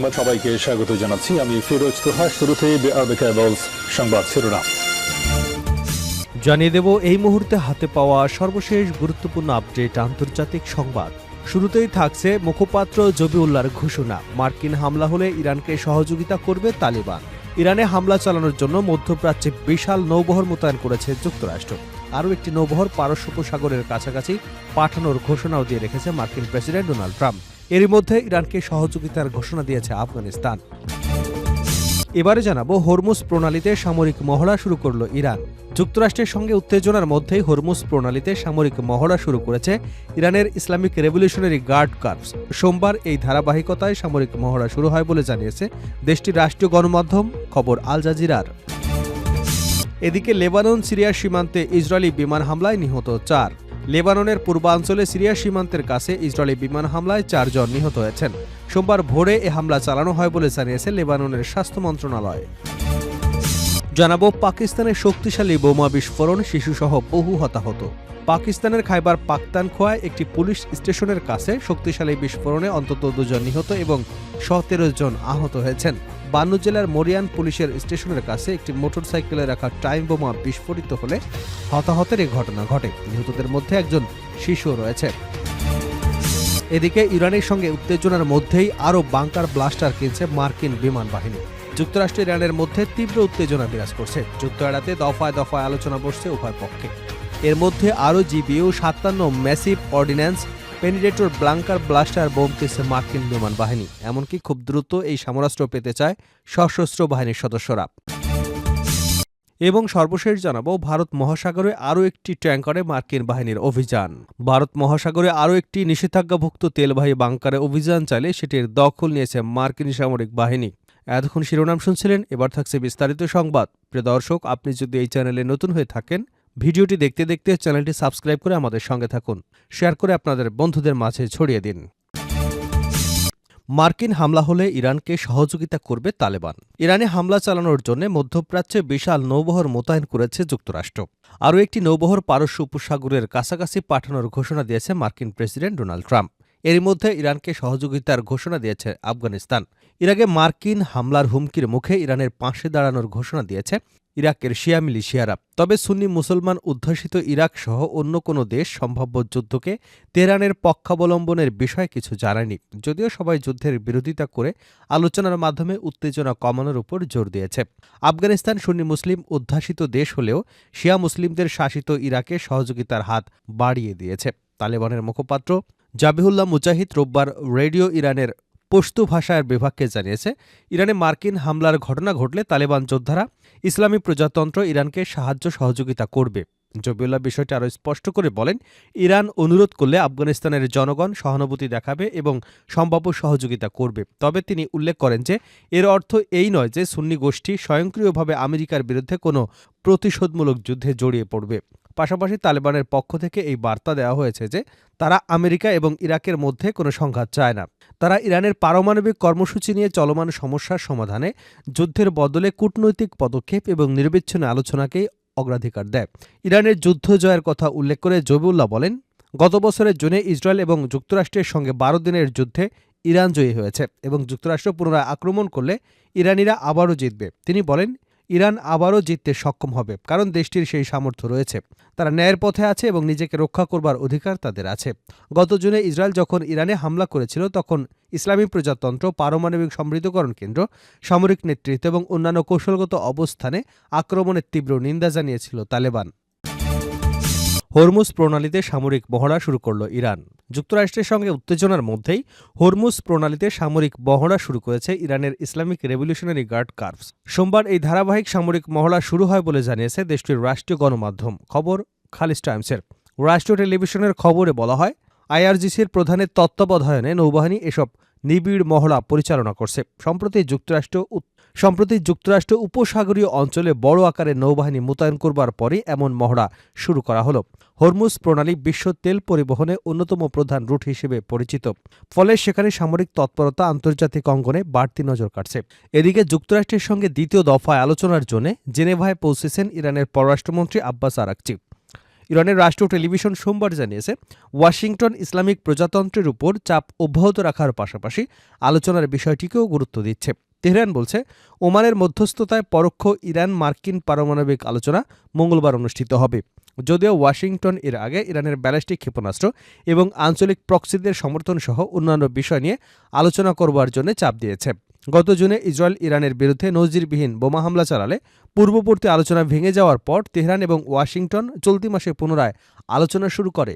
সংবাদ সবাইকে স্বাগত জানাচ্ছি। আমি ফিরোজ তোহা। শুরুতেই সংবাদ শিরোনাম জানিয়ে দেব এই মুহূর্তে হাতে পাওয়া সর্বশেষ গুরুত্বপূর্ণ আপডেট আন্তর্জাতিক সংবাদ। শুরুতেই থাকছে মুখপাত্র জবিউল্লাহর ঘোষণা, মার্কিন হামলা হলে ইরানকে সহযোগিতা করবে তালিবান। ইরানে হামলা চালানোর জন্য মধ্যপ্রাচ্যে বিশাল নৌবহর মোতায়েন করেছে যুক্তরাষ্ট্র। আরও একটি নৌবহর পারস্য উপসাগরের কাছাকাছি পাঠানোর ঘোষণাও দিয়ে রেখেছে মার্কিন প্রেসিডেন্ট ডোনাল্ড ট্রাম্প। এরই মধ্যে ইরানকে সহযোগিতার ঘোষণা দিয়েছে আফগানিস্তান। এবারে জানাবো হরমুজ প্রণালীতে সামরিক মহড়া শুরু করল ইরান। যুক্তরাষ্ট্রের সঙ্গে উত্তেজনার মধ্যেই হরমুজ প্রণালীতে সামরিক মহড়া শুরু করেছে ইরানের ইসলামিক রেভলিউশনারি গার্ড কর্পস। সোমবার এই ধারাবাহিকতায় সামরিক মহড়া শুরু হয় বলে জানিয়েছে দেশটির রাষ্ট্রীয় গণমাধ্যম খবর আল জাজিরার। এদিকে লেবানন সিরিয়া সীমান্তে ইসরায়েলি বিমান হামলায় নিহত 4। লেবাননের পূর্বাঞ্চলে সিরিয়া সীমান্তের কাছে ইসরায়েলি বিমান হামলায় 4 জন নিহত হয়েছেন। সোমবার ভোরে এ হামলা চালানো হয় বলে জানিয়েছে লেবাননের স্বাস্থ্য মন্ত্রণালয়। জানাবো পাকিস্তানের শক্তিশালী বোমা বিস্ফোরণ, শিশুসহ বহু হতাহত। পাকিস্তানের খাইবার পাখতানখোয়ায় একটি পুলিশ স্টেশনের কাছে শক্তিশালী বিস্ফোরণে অন্তত 2 জন নিহত এবং 17 জন আহত হয়েছেন। বান্নু জেলার মরিয়ান পুলিশের স্টেশনের কাছে একটি মোটরসাইকেলে রাখা টাইম বোমা বিস্ফোরিত হলে হতাহতের এই ঘটনা ঘটে। নিহতদের মধ্যে একজন শিশুও রয়েছে। এদিকে ইরানের সঙ্গে উত্তেজনার মধ্যেই আরও বাংকার ব্লাস্টার কিনছে মার্কিন বিমান বাহিনী। যুক্তরাষ্ট্র ইরানের মধ্যে তীব্র উত্তেজনা বিরাজ করছে। যুদ্ধ এড়াতে দফায় দফায় আলোচনা বসছে উভয় পক্ষে। এর মধ্যে আরও GBU 57 massive ordnance penetrator bunker buster bomb কিনছে মার্কিন বিমান বাহিনী। এমনকি খুব দ্রুত এই সমরাস্ত্র পেতে চায় সশস্ত্র বাহিনীর সদস্যরা। এবং সর্বশেষ জানাবো ভারত মহাসাগরে আরও একটি ট্যাঙ্কারে মার্কিন বাহিনীর অভিযান। ভারত মহাসাগরে আরও একটি নিষেধাজ্ঞাভুক্ত তেলবাহী বাংকারে অভিযান চালে সেটির দখল নিয়েছে মার্কিন সামরিক বাহিনী। এতক্ষণ শিরোনাম শুনছিলেন, এবার থাকছে বিস্তারিত সংবাদ। প্রিয় দর্শক, আপনি যদি এই চ্যানেলে নতুন হয়ে থাকেন, ভিডিওটি দেখতে দেখতে চ্যানেলটি সাবস্ক্রাইব করে আমাদের সঙ্গে থাকুন, শেয়ার করে আপনাদের বন্ধুদের মাঝে ছড়িয়ে দিন। মার্কিন হামলা হলে ইরানকে সহযোগিতা করবে তালেবান। ইরানে হামলা চালানোর জন্য মধ্যপ্রাচ্যে বিশাল নৌবহর মোতায়েন করেছে যুক্তরাষ্ট্র। আরও একটি নৌবহর পারস্য উপসাগরের কাছাকাছি পাঠানোর ঘোষণা দিয়েছে মার্কিন প্রেসিডেন্ট ডোনাল্ড ট্রাম্প। এর মধ্যে ইরানকে সহযোগিতার ঘোষণা দিয়েছে আফগানিস্তান। ইরাকে মার্কিন হামলার হুমকির মুখে ইরানের পাশে দাঁড়ানোর ঘোষণা দিয়েছে ইরাকের শিয়া মিলিশিয়ারা। তবে সুন্নি মুসলমান অধ্যুষিত ইরাক সহ অন্য কোনো দেশ সম্ভাব্য যুদ্ধকে তেহরানের পক্ষাবলম্বনের বিষয়ে কিছু জানায়নি, যদিও সবাই যুদ্ধের বিরোধিতা করে আলোচনার মাধ্যমে উত্তেজনা কমানোর উপর জোর দিয়েছে। আফগানিস্তান সুন্নি মুসলিম অধ্যুষিত দেশ হলেও শিয়া মুসলিমদের শাসিত ইরাকে সহযোগিতার হাত বাড়িয়ে দিয়েছে। তালেবানের মুখপাত্র জাবিহুল্লাহ মুজাহিদ রোববার রেডিও ইরানের পশতু ভাষার বিভাগকে জানিয়েছে, ইরানে মার্কিন হামলার ঘটনা ঘটলে তালেবান যোদ্ধারা ইসলামী প্রজাতন্ত্র ইরানকে সাহায্য সহযোগিতা করবে। জবিউল্লাহ বিষয়টি আরও স্পষ্ট করে বলেন, ইরান অনুরোধ করলে আফগানিস্তানের জনগণ সহানুভূতি দেখাবে এবং সম্ভাব্য সহযোগিতা করবে। তবে তিনি উল্লেখ করেন যে এর অর্থ এই নয় যে সুন্নি গোষ্ঠী স্বয়ংক্রিয়ভাবে আমেরিকার বিরুদ্ধে কোনো প্রতিশোধমূলক যুদ্ধে জড়িয়ে পড়বে। পাশাপাশি তালেবানের পক্ষ থেকে এই বার্তা দেওয়া হয়েছে যে তারা আমেরিকা এবং ইরাকের মধ্যে কোনো সংঘাত চায় না। তারা ইরানের পারমাণবিক কর্মসূচি নিয়ে চলমান সমস্যার সমাধানে যুদ্ধের বদলে কূটনৈতিক পদক্ষেপ এবং নিরবিচ্ছিন্ন আলোচনাকেই অগ্রাধিকার দেয়। ইরানের যুদ্ধ জয়ের কথা উল্লেখ করে জবিউল্লাহ বলেন, গত বছরের জুনে ইসরায়েল এবং যুক্তরাষ্ট্রের সঙ্গে 12 দিনের যুদ্ধে ইরান জয়ী হয়েছে এবং যুক্তরাষ্ট্র পুনরায় আক্রমণ করলে ইরানিরা আবারও জিতবে। তিনি বলেন, ইরান আবারও জিততে সক্ষম হবে, কারণ দেশটির সেই সামর্থ্য রয়েছে। তারা ন্যায়ের পথে আছে এবং নিজেকে রক্ষা করবার অধিকার তাদের আছে। গত জুনে ইসরায়েল যখন ইরানে হামলা করেছিল, তখন ইসলামী প্রজাতন্ত্র পারমাণবিক সমৃদ্ধকরণ কেন্দ্র, সামরিক নেতৃত্ব এবং অন্যান্য কৌশলগত অবস্থানে আক্রমণের তীব্র নিন্দা জানিয়েছিল তালেবান। হরমুজ প্রণালীতে সামরিক মহড়া শুরু করল ইরান। যুক্তরাষ্ট্রের সঙ্গে উত্তেজনার মধ্যেই হরমুজ প্রণালীতে সামরিক মহড়া শুরু করেছে ইরানের ইসলামিক রেভলিউশনারি গার্ড কর্পস। সোমবার এই ধারাবাহিক সামরিক মহড়া শুরু হয় বলে জানিয়েছে দেশটির রাষ্ট্রীয় গণমাধ্যম খবর খালিজ টাইমসের। রাষ্ট্রীয় টেলিভিশনের খবরে বলা হয়, আইআরজিসির প্রধানের তত্ত্বাবধানে নৌবাহিনী এসব নিবিড় মহড়া পরিচালনা করছে। সম্প্রতি যুক্তরাষ্ট্র উপসাগরীয় অঞ্চলে বড় আকারের নৌবাহিনী মোতায়েন করবার পরই এমন মহড়া শুরু করা হলো। হরমুজ প্রণালী বিশ্ব তেল পরিবহনে অন্যতম প্রধান রুট হিসেবে পরিচিত, ফলে সেখানে সামরিক তৎপরতা আন্তর্জাতিক অঙ্গনে বাড়তি নজর কাটছে। এদিকে যুক্তরাষ্ট্রের সঙ্গে দ্বিতীয় দফায় আলোচনার জন্য জেনেভায় পৌঁছেছেন ইরানের পররাষ্ট্রমন্ত্রী আব্বাস আরাকচি। ইরানের রাষ্ট্রীয় টেলিভিশন সোমবার জানিয়েছে, ওয়াশিংটন ইসলামিক প্রজাতন্ত্রের উপর চাপ অব্যাহত রাখার পাশাপাশি আলোচনার বিষয়টিকেও গুরুত্ব দিচ্ছে। তেহরান বলছে, ওমানের মধ্যস্থতায় পরোক্ষ ইরান মার্কিন পারমাণবিক আলোচনা মঙ্গলবার অনুষ্ঠিত হবে। যদিও ওয়াশিংটন এর আগে ইরানের ব্যালিস্টিক ক্ষেপণাস্ত্র এবং আঞ্চলিক প্রক্সিদের সমর্থন সহ অন্যান্য বিষয় নিয়ে আলোচনা করবার জন্য চাপ দিয়েছে। গত জুনে ইসরায়েল ইরানের বিরুদ্ধে নজিরবিহীন বোমা হামলা চালালে পূর্ববর্তী আলোচনা ভেঙে যাওয়ার পর তেহরান এবং ওয়াশিংটন চলতি মাসে পুনরায় আলোচনা শুরু করে।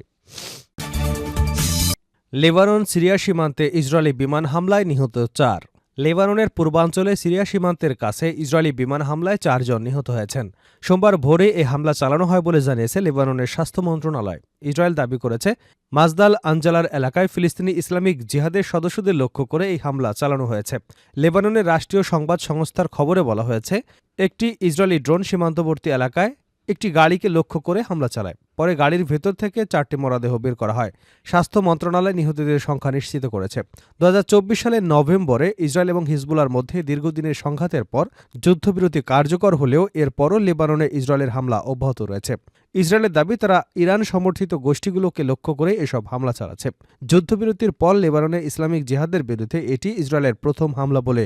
লেবানন সিরিয়া সীমান্তে ইসরায়েলি বিমান হামলায় নিহত 4। লেবাননের পূর্বাঞ্চলে সিরিয়া সীমান্তের কাছে ইসরায়েলি বিমান হামলায় 4 জন নিহত হয়েছেন। সোমবার ভোরে এই হামলা চালানো হয় বলে জানিয়েছে লেবাননের স্বাস্থ্য মন্ত্রণালয়। ইসরায়েল দাবি করেছে, মাজদাল আঞ্জালার এলাকায় ফিলিস্তিনি ইসলামিক জিহাদের সদস্যদের লক্ষ্য করে এই হামলা চালানো হয়েছে। লেবাননের রাষ্ট্রীয় সংবাদ সংস্থার খবরে বলা হয়েছে, একটি ইসরায়েলি ড্রোন সীমান্তবর্তী এলাকায় একটি গাড়িকে লক্ষ্য করে হামলা চালায়। পরে গাড়ির ভেতর থেকে 4টি মরদেহ বের করা হয়। স্বাস্থ্য মন্ত্রণালয় নিহতদের সংখ্যা নিশ্চিত করেছে। 2024 সালের নভেম্বরে ইসরায়েল এবং হিজবুল্লাহর মধ্যে দীর্ঘদিনের সংঘাতের পর যুদ্ধবিরতি কার্যকর হলেও এরপরও লেবাননে ইসরায়েলের হামলা অব্যাহত রয়েছে। ইসরায়েলের দাবি, তারা ইরান সমর্থিত গোষ্ঠীগুলোকে লক্ষ্য করে এসব হামলা চালাচ্ছে। যুদ্ধবিরতির পর লেবাননে ইসলামিক জিহাদের বিরুদ্ধে এটি ইসরায়েলের প্রথম হামলা বলে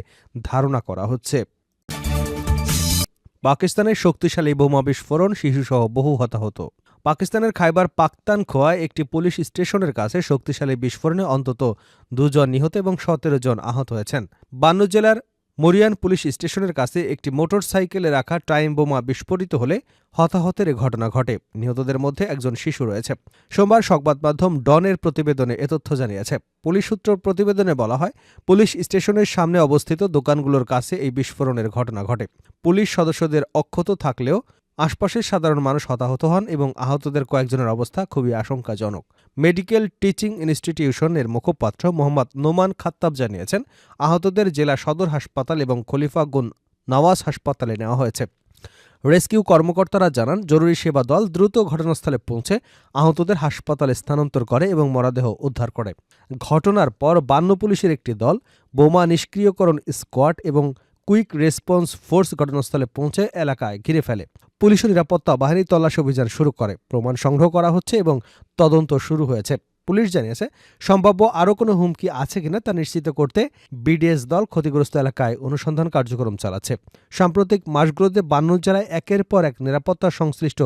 ধারণা করা হচ্ছে। পাকিস্তানের শক্তিশালী বোমা বিস্ফোরণ, শিশুসহ বহু হতাহত। পাকিস্তানের খাইবার পাখতানখোয়ায় একটি পুলিশ স্টেশনের কাছে শক্তিশালী বিস্ফোরণে অন্তত 2 জন নিহত এবং 17 জন আহত হয়েছেন। বান্নু জেলার মরিয়ান পুলিশ স্টেশনের কাছে একটি মোটর সাইকেলে রাখা টাইম বোমা বিস্ফোরিত হলে হতাহতের ঘটনা ঘটে। নিহতদের মধ্যে একজন শিশু রয়েছে। সোমবার সংবাদ মাধ্যম ডনের প্রতিবেদনে এ তথ্য জানিয়েছে। পুলিশ সূত্র প্রতিবেদনে বলা হয়, পুলিশ স্টেশনের সামনে অবস্থিত দোকানগুলোর কাছে এই বিস্ফোরণের ঘটনা ঘটে। পুলিশ সদস্যদের অক্ষত থাকলেও আশপাশের সাধারণ মানুষ হতাহত হন এবং আহতদের কয়েকজনের অবস্থা খুবই আশঙ্কাজনক। মেডিকেল টিচিং ইনস্টিটিউশনের মুখপাত্র মোহাম্মদ নোমান খাত্তাব জানিয়েছেন, আহতদের জেলা সদর হাসপাতাল এবং খলিফা গুন নওয়াজ হাসপাতালে নেওয়া হয়েছে। রেস্কিউ কর্মকর্তারা জানান, জরুরি সেবা দল দ্রুত ঘটনাস্থলে পৌঁছে আহতদের হাসপাতালে স্থানান্তর করে এবং মরদেহ উদ্ধার করে। ঘটনার পর বান্ন পুলিশের একটি দল, বোমা নিষ্ক্রিয়করণ স্কোয়াড এবং কুইক রেসপন্স ফোর্স ঘটনাস্থলে পৌঁছে এলাকায় ঘিরে ফেলে। পুলিশ ও নিরাপত্তা বাহিনী তল্লাশি অভিযান শুরু করে। প্রমাণ সংগ্রহ করা হচ্ছে এবং তদন্ত শুরু হয়েছে। পুলিশ জানিয়েছে, সম্ভাব্য আরও কোনো হুমকি আছে কিনা তা নিশ্চিত করতে বিডিএস দল ক্ষতিগ্রস্ত এলাকায় অনুসন্ধান কার্যক্রম চালাচ্ছে। সাম্প্রতিক মাসগুলোতে বান্নু জেলায় একের পর এক নিরাপত্তা সংশ্লিষ্ট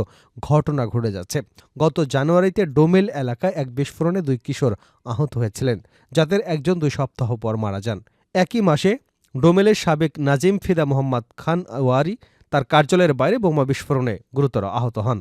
ঘটনা ঘটে যাচ্ছে। গত জানুয়ারিতে ডোমেল এলাকায় এক বিস্ফোরণে 2 কিশোর আহত হয়েছিলেন, যাদের একজন 2 সপ্তাহ পর মারা যান। একই মাসে ডোমেলের সাবেক নাজিম ফিদা মোহাম্মদ খান ওয়ারি তার কার্যালয়ের বাইরে বোমা বিস্ফোরণে গুরুতর আহত হন।